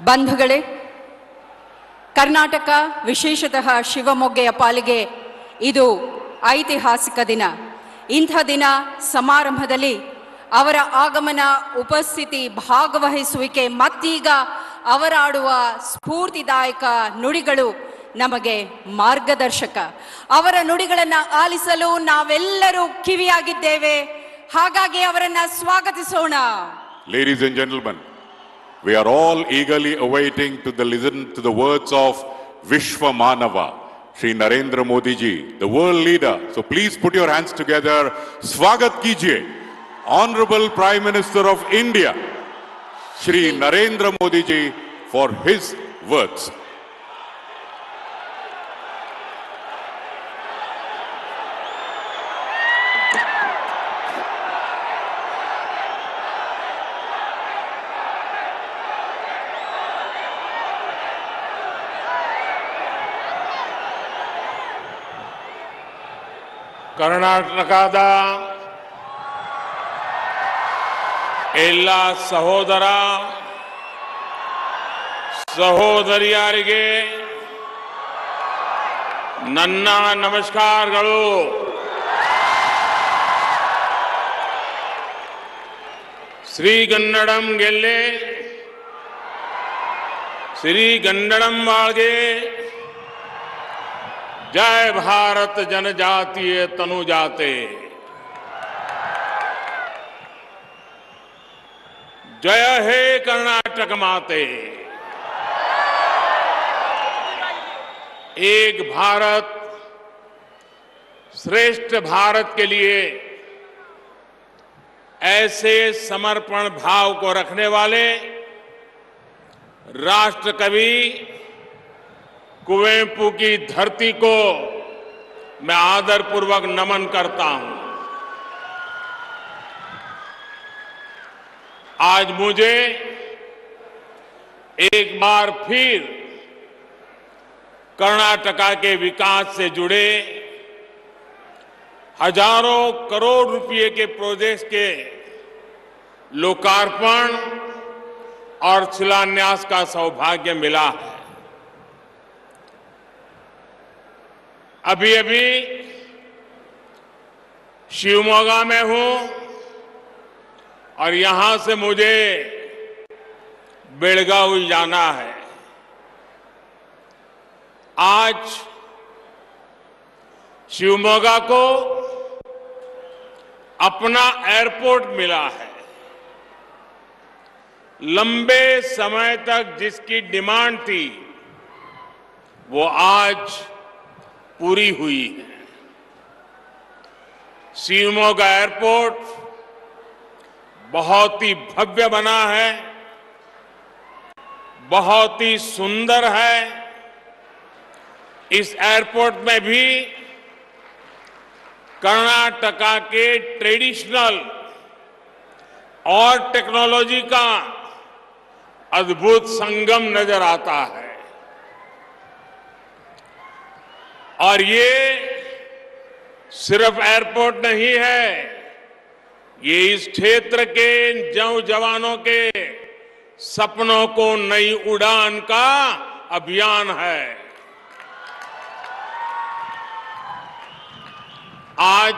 ಬಂಧುಗಳೇ, ಕರ್ನಾಟಕ ವಿಶೇಷತಃ ಶಿವಮೊಗ್ಗೆಯ ಪಾಲಿಗೆ ಇದು ಐತಿಹಾಸಿಕ ದಿನ. ಇಂಥ ದಿನ ಸಮಾರಂಭದಲ್ಲಿ ಅವರ ಆಗಮನ, ಉಪಸ್ಥಿತಿ, ಭಾಗವಹಿಸುವಿಕೆ ಮತ್ತೀಗ ಅವರಾಡುವ ಸ್ಫೂರ್ತಿದಾಯಕ ನುಡಿಗಳು ನಮಗೆ ಮಾರ್ಗದರ್ಶಕ. ಅವರ ನುಡಿಗಳನ್ನು ಆಲಿಸಲು ನಾವೆಲ್ಲರೂ ಕಿವಿಯಾಗಿದ್ದೇವೆ. ಹಾಗಾಗಿ ಅವರನ್ನು ಸ್ವಾಗತಿಸೋಣ. Ladies and gentlemen, we are all eagerly awaiting to listen to the words of Vishwa Manava, Shri Narendra Modi ji, the world leader. So please put your hands together. Swagat kijiye, Honorable Prime Minister of India, Shri Narendra Modi ji, for his words. ಕರ್ನಾಟಕದ ಎಲ್ಲ ಸಹೋದರ ಸಹೋದರಿಯರಿಗೆ ನನ್ನ ನಮಸ್ಕಾರಗಳು. ಶ್ರೀಗನ್ನಡಂ ಗೆಲ್ಲೆ, ಶ್ರೀಗನ್ನಡಂ ಬಾಳ್ಗೆ. जय भारत जनजातीय तनुजाते. जय हे कर्नाटक माते. एक भारत श्रेष्ठ भारत के लिए ऐसे समर्पण भाव को रखने वाले राष्ट्र कवि कुवेंपु की धरती को मैं आदरपूर्वक नमन करता हूं. आज मुझे एक बार फिर कर्नाटका के विकास से जुड़े हजारों करोड़ रुपए के प्रोजेक्ट्स के लोकार्पण और शिलान्यास का सौभाग्य मिला है. अभी अभी शिवमोगा में हूं और यहां से मुझे बेलगावी जाना है. आज शिवमोगा को अपना एयरपोर्ट मिला है. लंबे समय तक जिसकी डिमांड थी वो आज पूरी हुई है. शिवमोगा एयरपोर्ट बहुत ही भव्य बना है, बहुत ही सुंदर है. इस एयरपोर्ट में भी कर्नाटका के ट्रेडिशनल और टेक्नोलॉजी का अद्भुत संगम नजर आता है. और ये सिर्फ एयरपोर्ट नहीं है, ये इस क्षेत्र के जवानों के सपनों को नई उड़ान का अभियान है. आज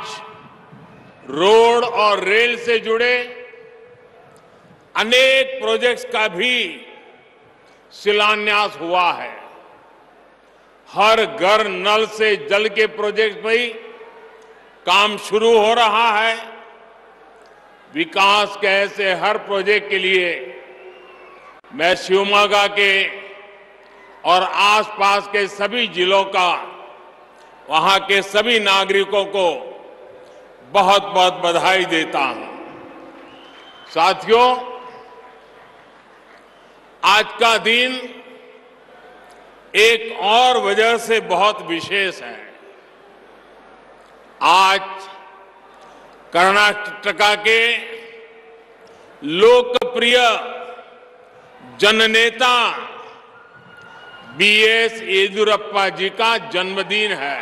रोड और रेल से जुड़े अनेक प्रोजेक्ट्स का भी शिलान्यास हुआ है. हर घर नल से जल के प्रोजेक्ट में काम शुरू हो रहा है. विकास के ऐसे हर प्रोजेक्ट के लिए मैं शिवमोगा के और आसपास के सभी जिलों का, वहां के सभी नागरिकों को बहुत बहुत बधाई देता हूं. साथियों, आज का दिन एक और वजह से बहुत विशेष है. आज कर्नाटका के लोकप्रिय जननेता बीएस येदियुरप्पा जी का जन्मदिन है.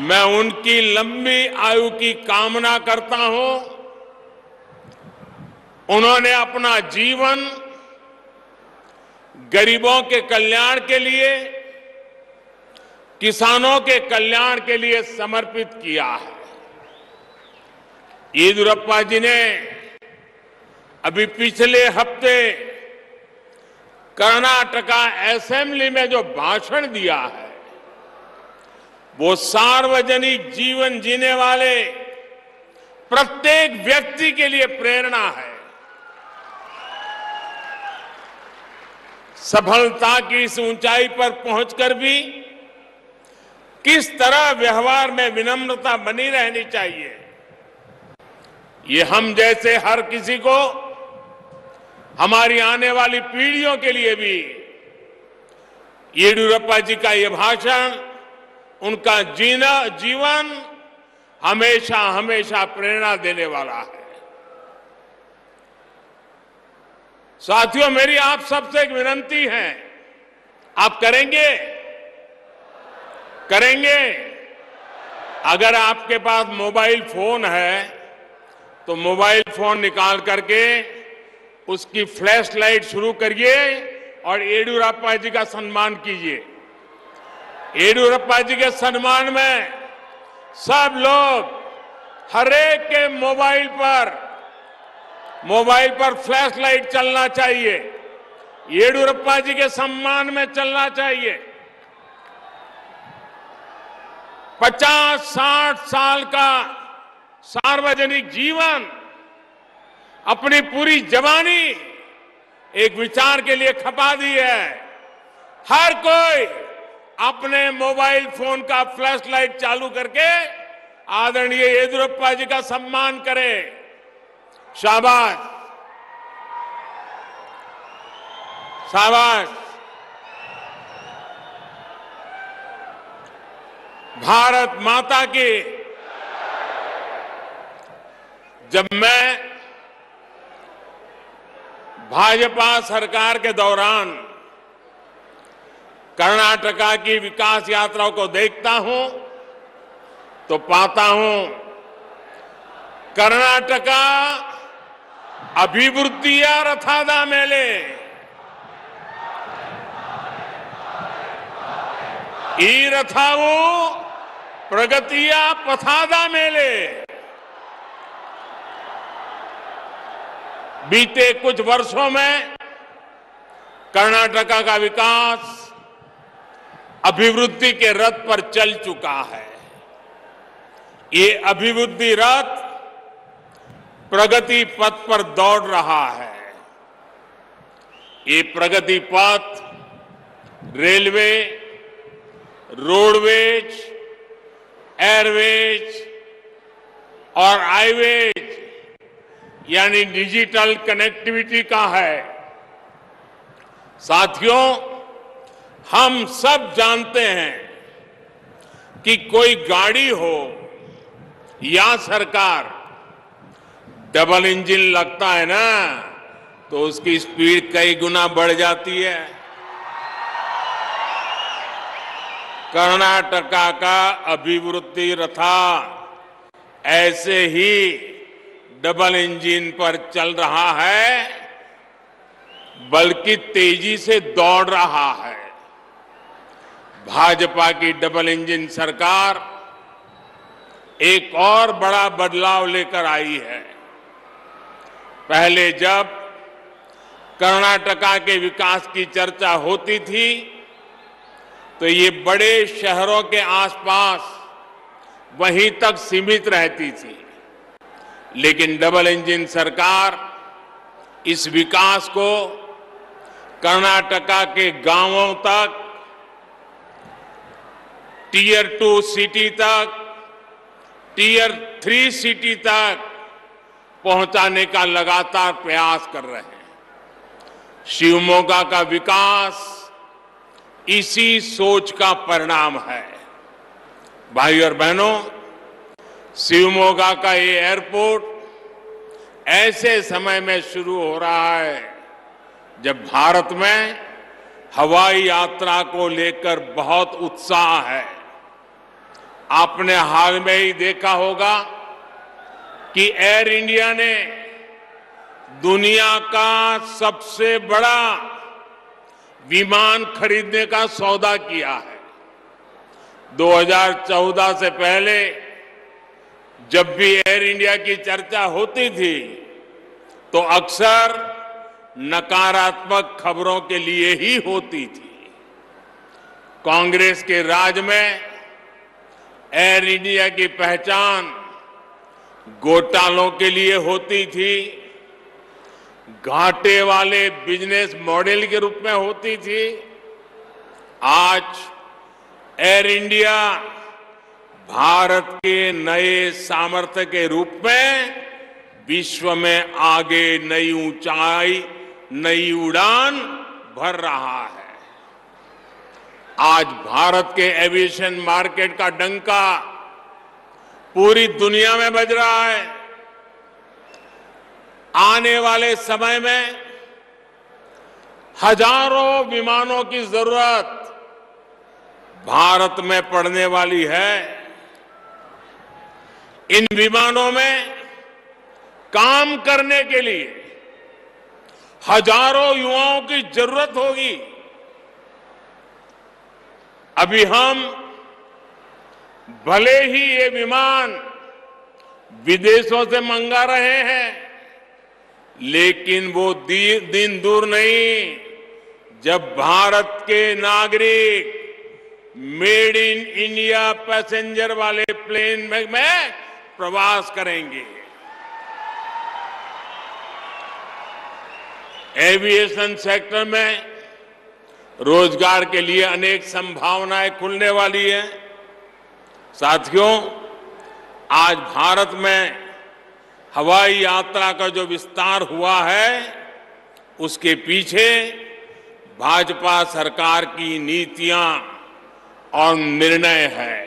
मैं उनकी लंबी आयु की कामना करता हूं. उन्होंने अपना जीवन गरीबों के कल्याण के लिए, किसानों के कल्याण के लिए समर्पित किया है। येदियुरप्पा जी ने अभी पिछले हफ्ते कर्नाटका असेंबली में जो भाषण दिया है, वो सार्वजनिक जीवन जीने वाले प्रत्येक व्यक्ति के लिए प्रेरणा है। सफलता की इस ऊंचाई पर पहुंचकर भी किस तरह व्यवहार में विनम्रता बनी रहनी चाहिए, ये हम जैसे हर किसी को, हमारी आने वाली पीढ़ियों के लिए भी येदियुरप्पा जी का ये भाषण, उनका जीवन हमेशा हमेशा प्रेरणा देने वाला है। साथियों, मेरी आप सबसे एक विनंती है, आप करेंगे? अगर आपके पास मोबाइल फोन है तो मोबाइल फोन निकाल करके उसकी फ्लैश लाइट शुरू करिए और येदियुरप्पा जी का सम्मान कीजिए। येदियुरप्पा जी के सम्मान में सब लोग, हरेक के मोबाइल पर फ्लैश लाइट चलना चाहिए, येदियुरप्पा जी के सम्मान में चलना चाहिए। 50-60 साल का सार्वजनिक जीवन, अपनी पूरी जवानी एक विचार के लिए खपा दी है। हर कोई अपने मोबाइल फोन का फ्लैश लाइट चालू करके आदरणीय येदियुरप्पा जी का सम्मान करे। शाबाश, शाबाश। भारत माता की। जब मैं भाजपा सरकार के दौरान कर्नाटका की विकास यात्राओं को देखता हूं तो पाता हूं कर्नाटका अभिवृद्धिಯ ರಥದ ಮೇಲೆ ಈ ರಥವು ಪ್ರಗತಿಯ ಪಥದ ಮೇಲೆ बीते कुछ वर्षों में कर्नाटका का विकास अभिवृद्धि के रथ पर चल चुका है। ये अभिवृद्धि रथ प्रगति पथ पर दौड़ रहा है। ये प्रगति पथ रेलवे, रोडवेज, एयरवेज और हाईवेज यानी डिजिटल कनेक्टिविटी का है। साथियों, हम सब जानते हैं कि कोई गाड़ी हो या सरकार, डबल इंजन लगता है ना तो उसकी स्पीड कई गुना बढ़ जाती है। कर्नाटका का अभिवृद्धि रथा ऐसे ही डबल इंजन पर चल रहा है, बल्कि तेजी से दौड़ रहा है। भाजपा की डबल इंजन सरकार एक और बड़ा बदलाव लेकर आई है। पहले जब कर्नाटका के विकास की चर्चा होती थी तो ये बड़े शहरों के आसपास वहीं तक सीमित रहती थी, लेकिन डबल इंजन सरकार इस विकास को कर्नाटका के गांवों तक, टीयर 2 सिटी तक, टीयर 3 सिटी तक पहुंचाने का लगातार प्रयास कर रहे हैं। शिवमोगा का विकास इसी सोच का परिणाम है। भाइयों और बहनों, शिवमोगा का ये एयरपोर्ट ऐसे समय में शुरू हो रहा है जब भारत में हवाई यात्रा को लेकर बहुत उत्साह है। आपने हाल में ही देखा होगा कि एयर इंडिया ने दुनिया का सबसे बड़ा विमान खरीदने का सौदा किया है। 2014 से पहले जब भी एयर इंडिया की चर्चा होती थी तो अक्सर नकारात्मक खबरों के लिए ही होती थी। कांग्रेस के राज में एयर इंडिया की पहचान घोटालों के लिए होती थी, घाटे वाले बिजनेस मॉडल के रूप में होती थी। आज एयर इंडिया भारत के नए सामर्थ्य के रूप में विश्व में आगे नई ऊंचाई, नई उड़ान भर रहा है। आज भारत के एविएशन मार्केट का डंका पूरी दुनिया में बज रहा है। आने वाले समय में हजारों विमानों की जरूरत भारत में पड़ने वाली है। इन विमानों में काम करने के लिए हजारों युवाओं की जरूरत होगी। अभी हम भले ही ये विमान विदेशों से मंगा रहे हैं, लेकिन वो दिन दूर नहीं जब भारत के नागरिक मेड इन इंडिया पैसेंजर वाले प्लेन में प्रवास करेंगे। एविएशन सेक्टर में रोजगार के लिए अनेक संभावनाएं खुलने वाली है। साथियों, आज भारत में हवाई यात्रा का जो विस्तार हुआ है उसके पीछे भाजपा सरकार की नीतियां और निर्णय है।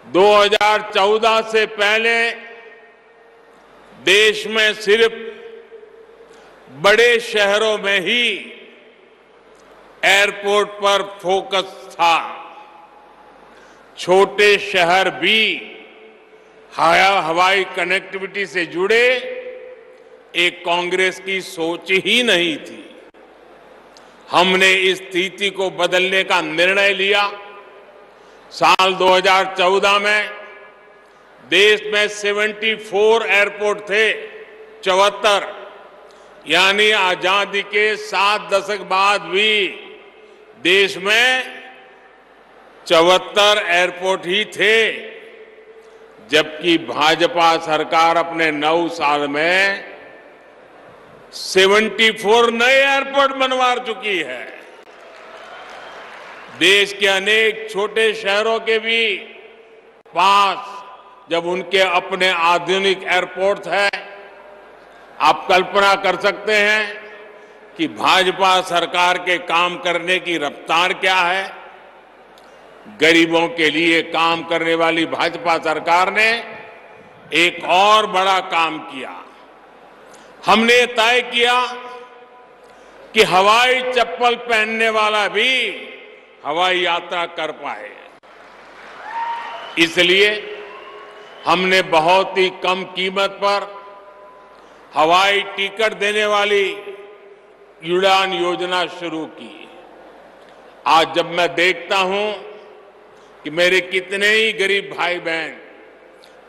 2014 से पहले देश में सिर्फ बड़े शहरों में ही एयरपोर्ट पर फोकस था। छोटे शहर भी हवाई कनेक्टिविटी से जुड़े एक कांग्रेस की सोच ही नहीं थी। हमने इस स्थिति को बदलने का निर्णय लिया। साल 2014 में देश में 74 एयरपोर्ट थे, 74, यानी आजादी के 7 दशक बाद भी देश में 74 एयरपोर्ट ही थे, जबकि भाजपा सरकार अपने 9 साल में 74 नए एयरपोर्ट बनवा चुकी है। देश के अनेक छोटे शहरों के भी पास जब उनके अपने आधुनिक एयरपोर्ट है, आप कल्पना कर सकते हैं कि भाजपा सरकार के काम करने की रफ्तार क्या है। गरीबों के लिए काम करने वाली भाजपा सरकार ने एक और बड़ा काम किया। हमने तय किया कि हवाई चप्पल पहनने वाला भी हवाई यात्रा कर पाए। इसलिए हमने बहुत ही कम कीमत पर हवाई टिकट देने वाली उड़ान योजना शुरू की। आज जब मैं देखता हूं कि मेरे कितने ही गरीब भाई बहन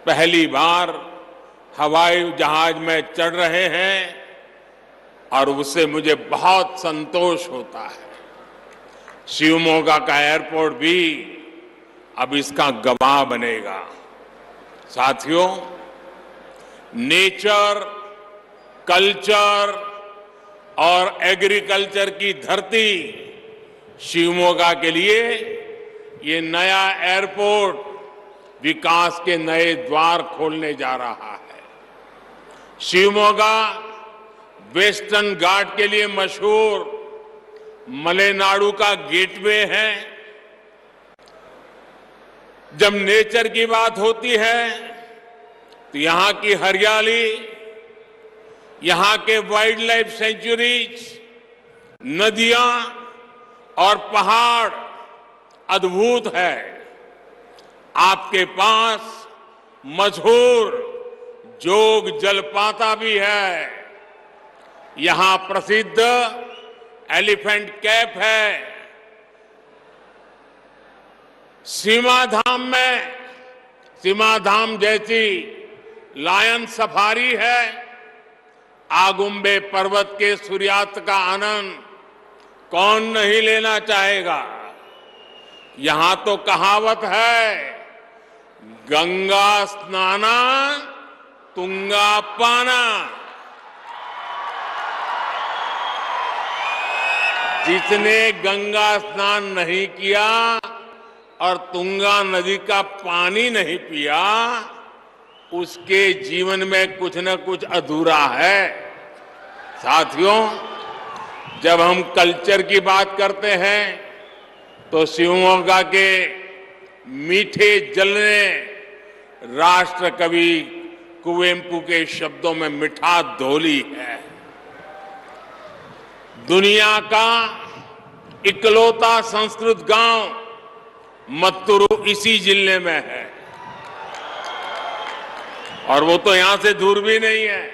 पहली बार हवाई जहाज में चढ़ रहे हैं, और उससे मुझे बहुत संतोष होता है। शिवमोगा का एयरपोर्ट भी अब इसका गवाह बनेगा। साथियों, नेचर, कल्चर और एग्रीकल्चर की धरती शिवमोगा के लिए ये नया एयरपोर्ट विकास के नए द्वार खोलने जा रहा है। शिवमोगा वेस्टर्न घाट के लिए मशहूर मलेनाडु का गेटवे है। जब नेचर की बात होती है तो यहां की हरियाली, यहां के वाइल्ड लाइफ सेंचुरीज, नदियां और पहाड़ अद्भुत है। आपके पास मशहूर जोग जलपाता भी है। यहां प्रसिद्ध एलिफेंट कैफ है। सीमाधाम जैसी लायन सफारी है। आगुम्बे पर्वत के सूर्यास्त का आनंद कौन नहीं लेना चाहेगा। यहां तो कहावत है, गंगा स्नाना तुंगा पाना। जिसने गंगा स्नान नहीं किया और तुंगा नदी का पानी नहीं पिया, उसके जीवन में कुछ न कुछ अधूरा है। साथियों, जब हम कल्चर की बात करते हैं तो शिवमोगा के मीठे जल ने राष्ट्र कवि कुवेंपु के शब्दों में मिठास घोली है। दुनिया का इकलौता संस्कृत गांव मत्तूरू इसी जिले में है, और वो तो यहां से दूर भी नहीं है।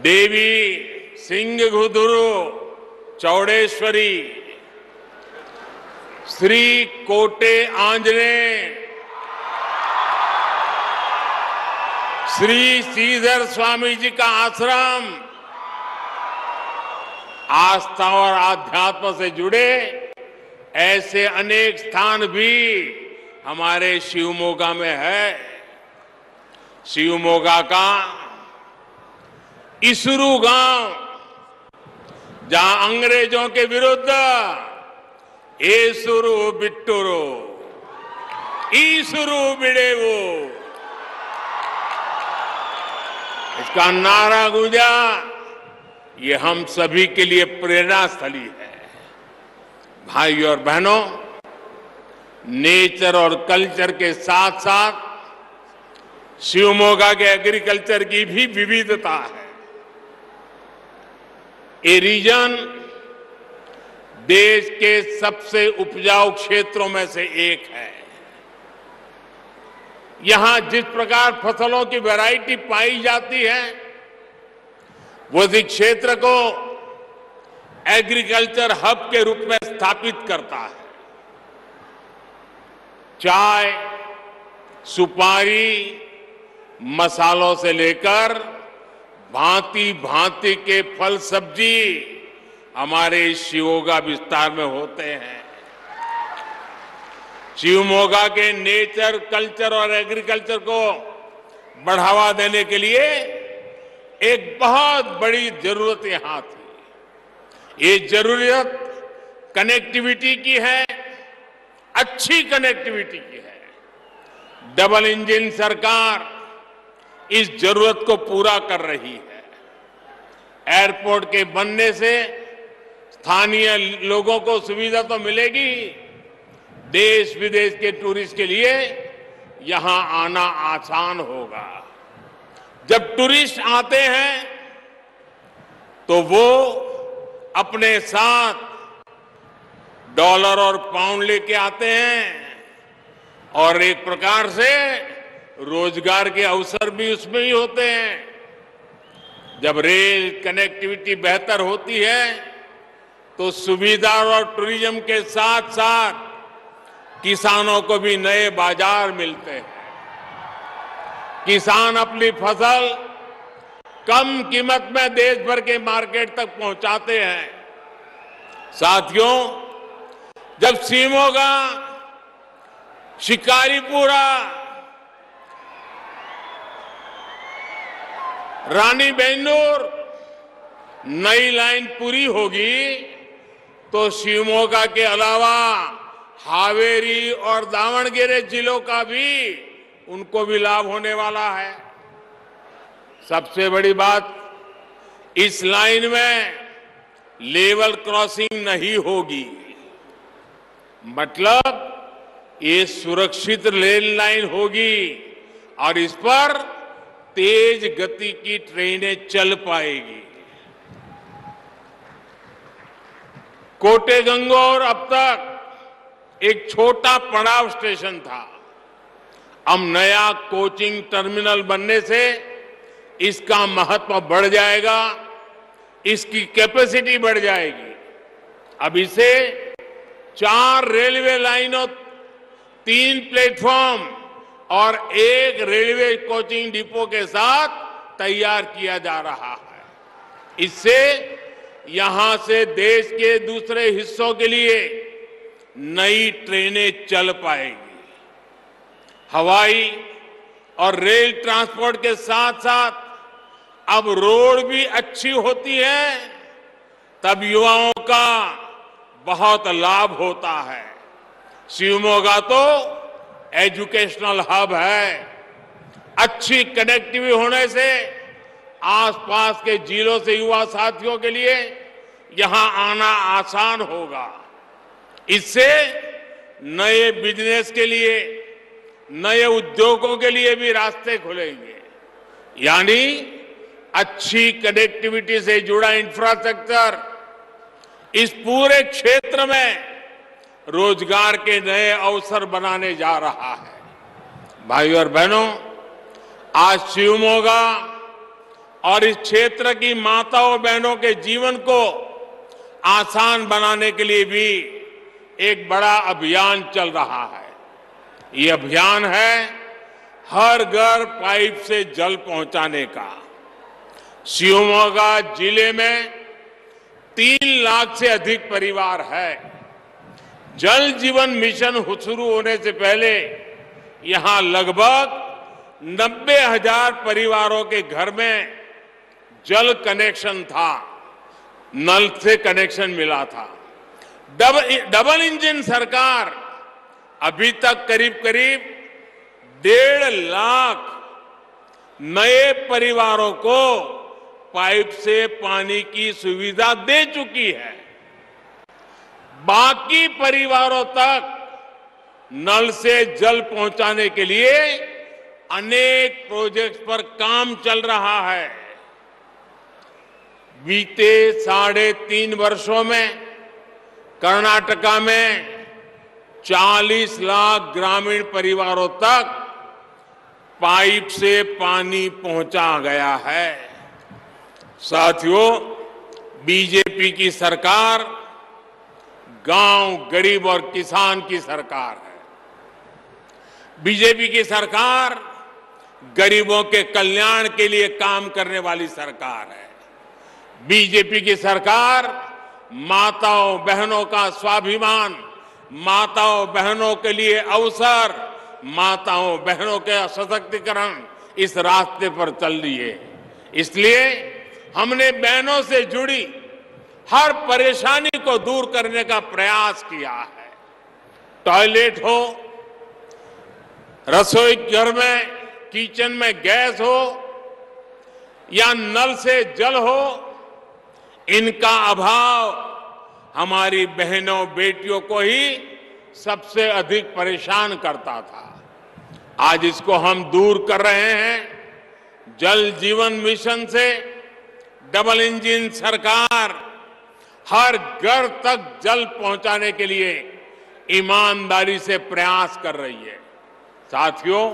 देवी सिंहगुदुरु चौड़ेश्वरी, श्री कोटे आंजनेय, श्री श्रीधर स्वामी जी का आश्रम, आस्था और आध्यात्म से जुड़े ऐसे अनेक स्थान भी हमारे शिवमोगा में है। शिवमोगा का इसरू गांव, जहां अंग्रेजों के विरुद्ध एसुरु बिट्टुरु ईसुरु बिड़ेवु इसका नारा गूंजा, ये हम सभी के लिए प्रेरणा स्थली है। भाई और बहनों, नेचर और कल्चर के साथ साथ शिवमोगा के एग्रीकल्चर की भी विविधता है। ये रीजन देश के सबसे उपजाऊ क्षेत्रों में से एक है। यहां जिस प्रकार फसलों की वैरायटी पाई जाती है, वो इस क्षेत्र को एग्रीकल्चर हब के रूप में स्थापित करता है। चाय, सुपारी, मसालों से लेकर भांति भांति के फल सब्जी हमारे शिवमोगा विस्तार में होते हैं। शिवमोगा के नेचर, कल्चर और एग्रीकल्चर को बढ़ावा देने के लिए एक बहुत बड़ी जरूरत यहां थी। ये जरूरत कनेक्टिविटी की है, अच्छी कनेक्टिविटी की है। डबल इंजन सरकार इस जरूरत को पूरा कर रही है। एयरपोर्ट के बनने से स्थानीय लोगों को सुविधा तो मिलेगी, देश विदेश के टूरिस्ट के लिए यहां आना आसान होगा। जब टूरिस्ट आते हैं तो वो अपने साथ डॉलर और पाउंड लेके आते हैं, और एक प्रकार से रोजगार के अवसर भी उसमें ही होते हैं। जब रेल कनेक्टिविटी बेहतर होती है तो सुविधा और टूरिज्म के साथ साथ किसानों को भी नए बाजार मिलते हैं। किसान अपनी फसल कम कीमत में देश भर के मार्केट तक पहुंचाते हैं। साथियों, जब शिवमोगा, शिकारीपुरा, रानी बेंगलुरु नई लाइन पूरी होगी तो शिवमोगा के अलावा हावेरी और दावणगेरे जिलों का भी उनको भी लाभ होने वाला है। सबसे बड़ी बात, इस लाइन में लेवल क्रॉसिंग नहीं होगी, मतलब ये सुरक्षित रेल लाइन होगी और इस पर तेज गति की ट्रेनें चल पाएगी। कोटे गंगोर अब तक एक छोटा पड़ाव स्टेशन था, अब नया कोचिंग टर्मिनल बनने से इसका महत्व बढ़ जाएगा, इसकी कैपेसिटी बढ़ जाएगी। अब इसे 4 रेलवे लाइनों, 3 प्लेटफॉर्म और 1 रेलवे कोचिंग डिपो के साथ तैयार किया जा रहा है। इससे यहां से देश के दूसरे हिस्सों के लिए नई ट्रेनें चल पाएंगी। हवाई और रेल ट्रांसपोर्ट के साथ साथ अब रोड भी अच्छी होती है, तब युवाओं का बहुत लाभ होता है। शिवमोगा तो एजुकेशनल हब है। अच्छी कनेक्टिविटी होने से आसपास के जिलों से युवा साथियों के लिए यहां आना आसान होगा। इससे नए बिजनेस के लिए, नए उद्योगों के लिए भी रास्ते खुलेंगे। यानी अच्छी कनेक्टिविटी से जुड़ा इंफ्रास्ट्रक्चर इस पूरे क्षेत्र में रोजगार के नए अवसर बनाने जा रहा है। भाइयों और बहनों, आज शिवमोगा और इस क्षेत्र की माताओं बहनों के जीवन को आसान बनाने के लिए भी एक बड़ा अभियान चल रहा है। ये अभियान है हर घर पाइप से जल पहुंचाने का। शिवमोगा जिले में 3 लाख से अधिक परिवार है। जल जीवन मिशन शुरू होने से पहले यहां लगभग 90,000 परिवारों के घर में जल कनेक्शन था, नल से कनेक्शन मिला था। डबल इंजन सरकार अभी तक करीब करीब 1.5 लाख नए परिवारों को पाइप से पानी की सुविधा दे चुकी है। बाकी परिवारों तक नल से जल पहुंचाने के लिए अनेक प्रोजेक्ट्स पर काम चल रहा है। बीते 3.5 वर्षों में कर्नाटका में 40 लाख ग्रामीण परिवारों तक पाइप से पानी पहुंचा गया है। साथियों, बीजेपी की सरकार गांव, गरीब और किसान की सरकार है। बीजेपी की सरकार गरीबों के कल्याण के लिए काम करने वाली सरकार है। बीजेपी की सरकार माताओं बहनों का स्वाभिमान, माताओं बहनों के लिए अवसर, माताओं बहनों के सशक्तिकरण, इस रास्ते पर चल रही है। इसलिए हमने बहनों से जुड़ी हर परेशानी को दूर करने का प्रयास किया है। टॉयलेट हो, रसोई घर में, किचन में गैस हो या नल से जल हो, इनका अभाव हमारी बहनों बेटियों को ही सबसे अधिक परेशान करता था। आज इसको हम दूर कर रहे हैं। जल जीवन मिशन से डबल इंजन सरकार हर घर तक जल पहुंचाने के लिए ईमानदारी से प्रयास कर रही है। साथियों,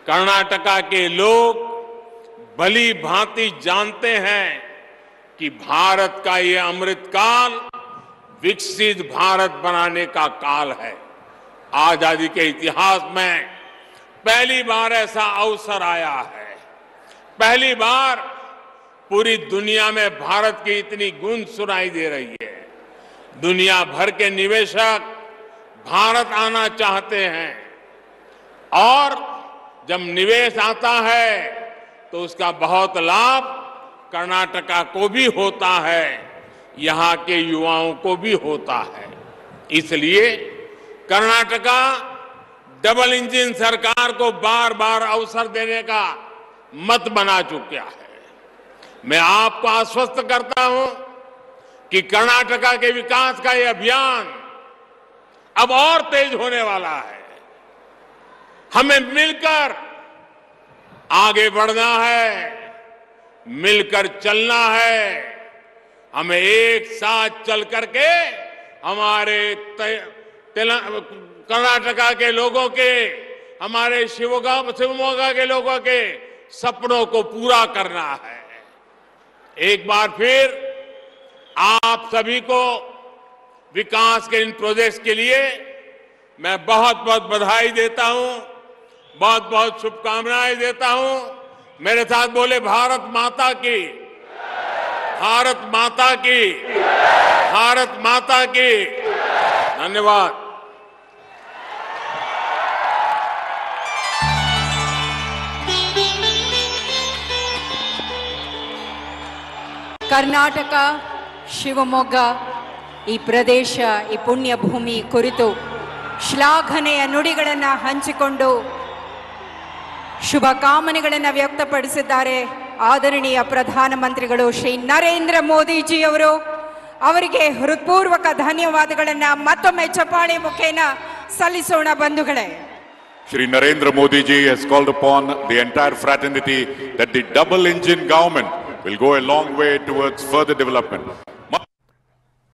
कर्नाटका के लोग भली भांति जानते हैं कि भारत का ये अमृतकाल विकसित भारत बनाने का काल है। आजादी के इतिहास में पहली बार ऐसा अवसर आया है। पहली बार पूरी दुनिया में भारत की इतनी गूंज सुनाई दे रही है। दुनिया भर के निवेशक भारत आना चाहते हैं और जब निवेश आता है तो उसका बहुत लाभ कर्नाटका को भी होता है, यहां के युवाओं को भी होता है। इसलिए कर्नाटका डबल इंजन सरकार को बार बार अवसर देने का मत बना चुका है। मैं आपको आश्वस्त करता हूं कि कर्नाटका के विकास का यह अभियान अब और तेज होने वाला है। हमें मिलकर आगे बढ़ना है, मिलकर चलना है। हमें एक साथ चल करके हमारे कर्नाटका के लोगों के हमारे शिवमोगा के लोगों के सपनों को पूरा करना है। एक बार फिर आप सभी को विकास के इन प्रोजेक्ट्स के लिए मैं बहुत बहुत बधाई देता हूं, बहुत बहुत शुभकामनाएं देता हूं। मेरे साथ बोले भारत माता की, भारत माता की, भारत माता की। धन्यवाद। ಕರ್ನಾಟಕ ಶಿವಮೊಗ್ಗ ಈ ಪ್ರದೇಶ, ಈ ಪುಣ್ಯ ಭೂಮಿ ಕುರಿತು ಶ್ಲಾಘನೆಯ ನುಡಿಗಳನ್ನು ಹಂಚಿಕೊಂಡು ಶುಭಕಾಮನೆಗಳನ್ನು ವ್ಯಕ್ತಪಡಿಸಿದ್ದಾರೆ ಆದರಣೀಯ ಪ್ರಧಾನಮಂತ್ರಿಗಳು ಶ್ರೀ ನರೇಂದ್ರ ಮೋದಿಜಿ ಅವರು. ಅವರಿಗೆ ಹೃತ್ಪೂರ್ವಕ ಧನ್ಯವಾದಗಳನ್ನು ಮತ್ತೊಮ್ಮೆ ಚಪ್ಪಾಳೆ ಮುಖೇನ ಸಲ್ಲಿಸೋಣ ಬಂಧುಗಳೇ. Shri Narendra Modi ji has called upon the entire fraternity that the double engine government will go a long way towards further development.